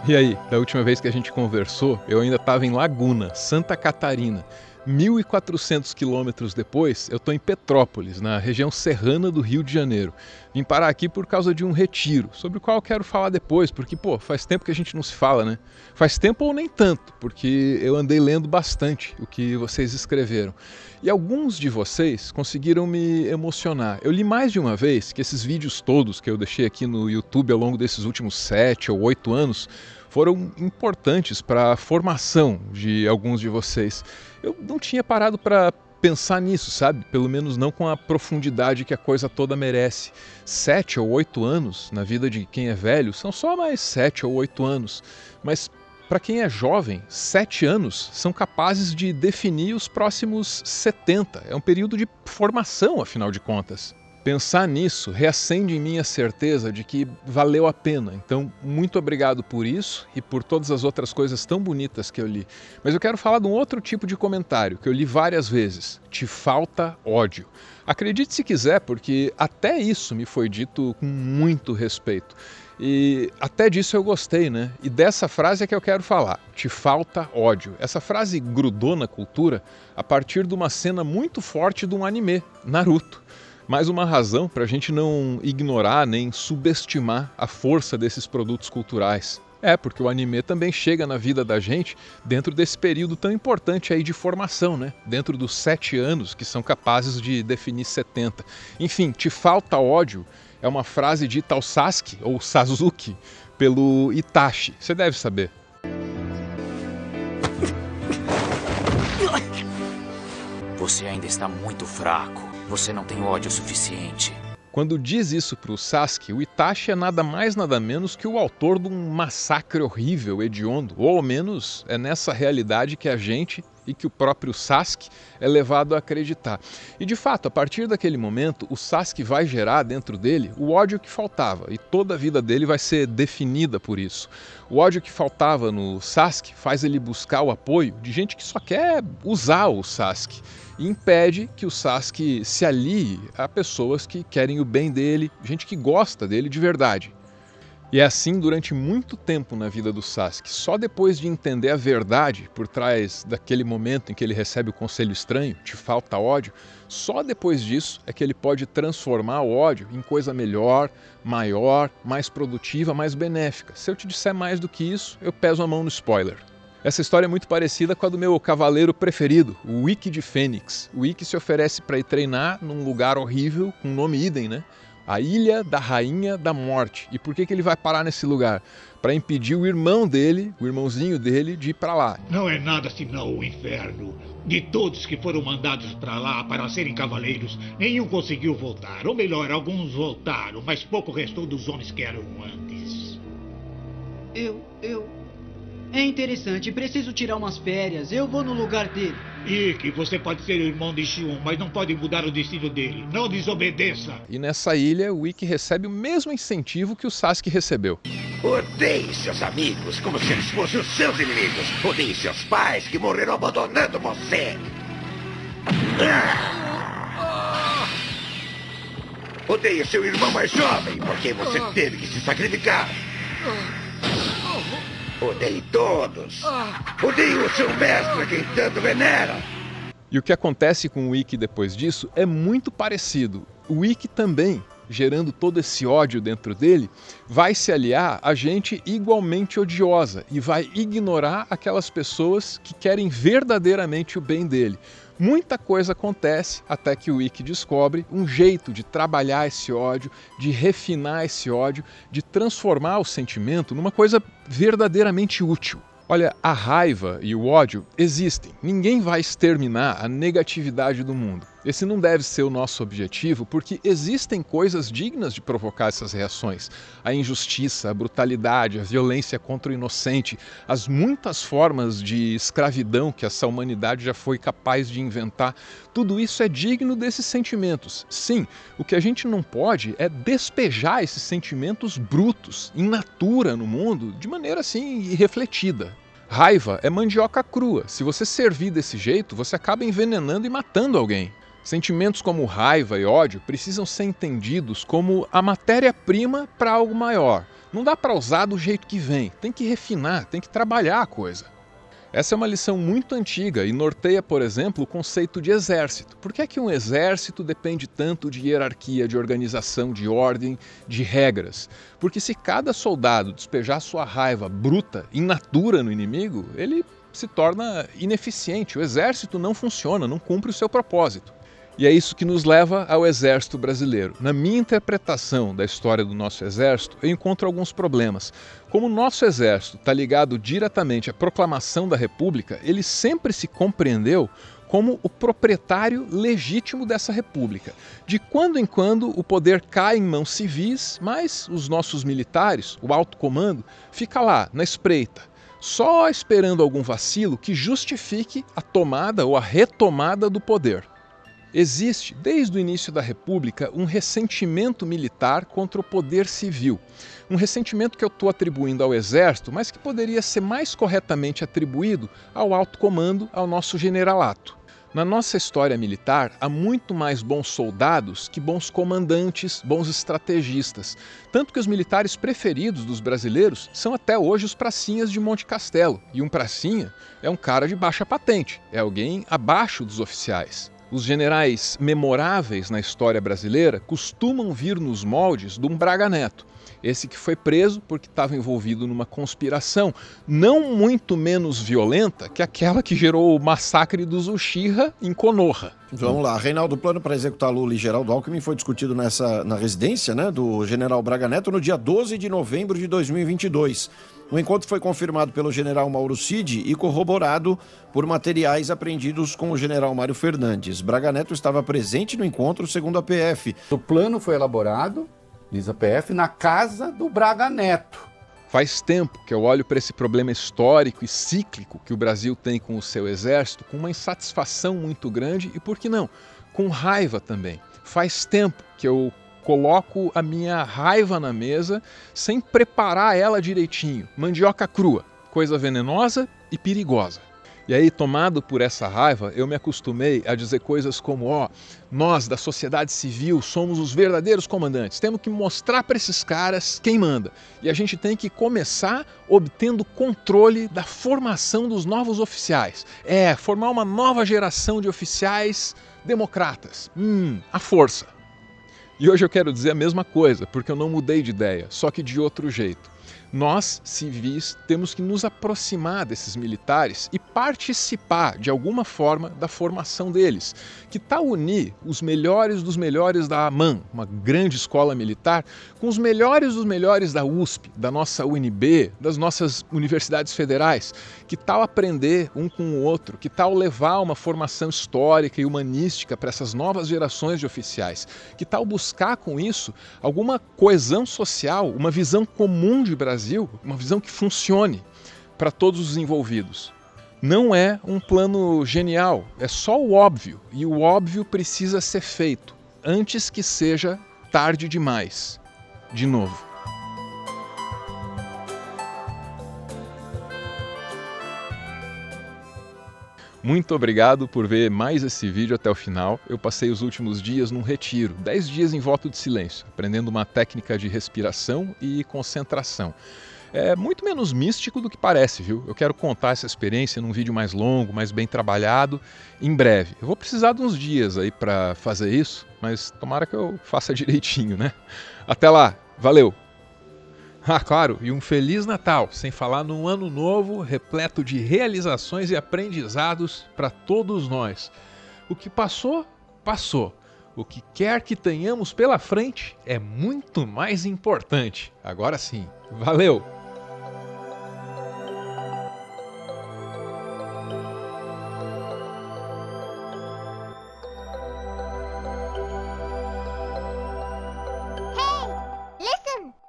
E aí, da última vez que a gente conversou, eu ainda estava em Laguna, Santa Catarina. 1.400 quilômetros depois, eu estou em Petrópolis, na região serrana do Rio de Janeiro. Vim parar aqui por causa de um retiro, sobre o qual eu quero falar depois, porque, faz tempo que a gente não se fala, né? Faz tempo ou nem tanto, porque eu andei lendo bastante o que vocês escreveram. E alguns de vocês conseguiram me emocionar. Eu li mais de uma vez que esses vídeos todos que eu deixei aqui no YouTube ao longo desses últimos 7 ou 8 anos foram importantes para a formação de alguns de vocês. Eu não tinha parado para pensar nisso, sabe? Pelo menos não com a profundidade que a coisa toda merece. 7 ou 8 anos na vida de quem é velho são só mais 7 ou 8 anos. Mas para quem é jovem, 7 anos são capazes de definir os próximos 70. É um período de formação, afinal de contas. Pensar nisso reacende em mim a certeza de que valeu a pena. Então, muito obrigado por isso e por todas as outras coisas tão bonitas que eu li. Mas eu quero falar de um outro tipo de comentário que eu li várias vezes. Te falta ódio. Acredite se quiser, porque até isso me foi dito com muito respeito. E até disso eu gostei, né? E dessa frase é que eu quero falar. Te falta ódio. Essa frase grudou na cultura a partir de uma cena muito forte de um anime, Naruto. Mais uma razão para a gente não ignorar nem subestimar a força desses produtos culturais. Porque o anime também chega na vida da gente dentro desse período tão importante aí de formação, né? Dentro dos 7 anos que são capazes de definir 70. Enfim, te falta ódio é uma frase dita ao Sasuke, ou Sasuke, pelo Itachi. Você deve saber. Você ainda está muito fraco. Você não tem ódio suficiente. Quando diz isso para o Sasuke, o Itachi é nada mais nada menos que o autor de um massacre horrível, hediondo. Ou ao menos é nessa realidade que a gente e que o próprio Sasuke é levado a acreditar. E de fato, a partir daquele momento, o Sasuke vai gerar dentro dele o ódio que faltava. E toda a vida dele vai ser definida por isso. O ódio que faltava no Sasuke faz ele buscar o apoio de gente que só quer usar o Sasuke. E impede que o Sasuke se alie a pessoas que querem o bem dele, gente que gosta dele de verdade. E é assim durante muito tempo na vida do Sasuke. Só depois de entender a verdade por trás daquele momento em que ele recebe o conselho estranho, te falta ódio, só depois disso é que ele pode transformar o ódio em coisa melhor, maior, mais produtiva, mais benéfica. Se eu te disser mais do que isso, eu peso a mão no spoiler. Essa história é muito parecida com a do meu cavaleiro preferido, o Ikki de Fênix. O Ikki se oferece para ir treinar num lugar horrível, com nome idem, né? A Ilha da Rainha da Morte. E por que ele vai parar nesse lugar? Para impedir o irmão dele, o irmãozinho dele, de ir para lá. Não é nada senão o inferno. De todos que foram mandados para lá para serem cavaleiros, nenhum conseguiu voltar. Ou melhor, alguns voltaram, mas pouco restou dos homens que eram antes. É interessante, preciso tirar umas férias. Eu vou no lugar dele. Ikki, você pode ser o irmão de Shion, mas não pode mudar o destino dele. Não desobedeça. E nessa ilha, o Ikki recebe o mesmo incentivo que o Sasuke recebeu. Odeie seus amigos como se eles fossem os seus inimigos. Odeie seus pais que morreram abandonando você. Odeie seu irmão mais jovem porque você teve que se sacrificar. Odeie todos. Odeie o seu mestre a quem tanto venera. E o que acontece com o Ikki depois disso é muito parecido. O Ikki também, gerando todo esse ódio dentro dele, vai se aliar a gente igualmente odiosa e vai ignorar aquelas pessoas que querem verdadeiramente o bem dele. Muita coisa acontece até que o Ikki descobre um jeito de trabalhar esse ódio, de refinar esse ódio, de transformar o sentimento numa coisa verdadeiramente útil. Olha, a raiva e o ódio existem. Ninguém vai exterminar a negatividade do mundo. Esse não deve ser o nosso objetivo, porque existem coisas dignas de provocar essas reações. A injustiça, a brutalidade, a violência contra o inocente, as muitas formas de escravidão que essa humanidade já foi capaz de inventar, tudo isso é digno desses sentimentos. Sim, o que a gente não pode é despejar esses sentimentos brutos, in natura no mundo, de maneira assim irrefletida. Raiva é mandioca crua. Se você servir desse jeito, você acaba envenenando e matando alguém. Sentimentos como raiva e ódio precisam ser entendidos como a matéria-prima para algo maior. Não dá para usar do jeito que vem, tem que refinar, tem que trabalhar a coisa. Essa é uma lição muito antiga e norteia, por exemplo, o conceito de exército. Por que é que um exército depende tanto de hierarquia, de organização, de ordem, de regras? Porque se cada soldado despejar sua raiva bruta, in natura no inimigo, ele se torna ineficiente. O exército não funciona, não cumpre o seu propósito. E é isso que nos leva ao Exército Brasileiro. Na minha interpretação da história do nosso Exército, eu encontro alguns problemas. Como o nosso Exército está ligado diretamente à proclamação da República, ele sempre se compreendeu como o proprietário legítimo dessa República. De quando em quando o poder cai em mãos civis, mas os nossos militares, o alto comando, fica lá, na espreita, só esperando algum vacilo que justifique a tomada ou a retomada do poder. Existe, desde o início da República, um ressentimento militar contra o poder civil. Um ressentimento que eu estou atribuindo ao Exército, mas que poderia ser mais corretamente atribuído ao alto comando, ao nosso generalato. Na nossa história militar, há muito mais bons soldados que bons comandantes, bons estrategistas. Tanto que os militares preferidos dos brasileiros são até hoje os pracinhas de Monte Castelo. E um pracinha é um cara de baixa patente, é alguém abaixo dos oficiais. Os generais memoráveis na história brasileira costumam vir nos moldes de um Braga Neto. Esse que foi preso porque estava envolvido numa conspiração não muito menos violenta que aquela que gerou o massacre dos Uchiha em Konoha. Vamos lá, Reinaldo, o plano para executar Lula e Geraldo Alckmin foi discutido na residência, né, do general Braga Neto no dia 12 de novembro de 2022. O encontro foi confirmado pelo general Mauro Cid e corroborado por materiais apreendidos com o general Mário Fernandes. Braga Neto estava presente no encontro, segundo a PF. O plano foi elaborado, diz a PF, na casa do Braga Neto. Faz tempo que eu olho para esse problema histórico e cíclico que o Brasil tem com o seu exército com uma insatisfação muito grande e, por que não, com raiva também. Faz tempo que eu coloco a minha raiva na mesa sem preparar ela direitinho. Mandioca crua, coisa venenosa e perigosa. E aí, tomado por essa raiva, eu me acostumei a dizer coisas como, nós da sociedade civil somos os verdadeiros comandantes, temos que mostrar para esses caras quem manda. E a gente tem que começar obtendo controle da formação dos novos oficiais. Formar uma nova geração de oficiais democratas. À força. E hoje eu quero dizer a mesma coisa, porque eu não mudei de ideia, só que de outro jeito. Nós, civis, temos que nos aproximar desses militares e participar, de alguma forma, da formação deles. Que tal unir os melhores dos melhores da AMAN, uma grande escola militar, com os melhores dos melhores da USP, da nossa UNB, das nossas universidades federais? Que tal aprender um com o outro? Que tal levar uma formação histórica e humanística para essas novas gerações de oficiais? Que tal buscar com isso alguma coesão social, uma visão comum de Brasil, uma visão que funcione para todos os envolvidos? Não é um plano genial, é só o óbvio, e o óbvio precisa ser feito antes que seja tarde demais. De novo. Muito obrigado por ver mais esse vídeo até o final. Eu passei os últimos dias num retiro, 10 dias em voto de silêncio, aprendendo uma técnica de respiração e concentração. É muito menos místico do que parece, viu? Eu quero contar essa experiência num vídeo mais longo, mais bem trabalhado, em breve. Eu vou precisar de uns dias aí para fazer isso, mas tomara que eu faça direitinho, né? Até lá, valeu! Claro, e um Feliz Natal, sem falar num ano novo repleto de realizações e aprendizados para todos nós. O que passou, passou. O que quer que tenhamos pela frente é muito mais importante. Agora sim, valeu!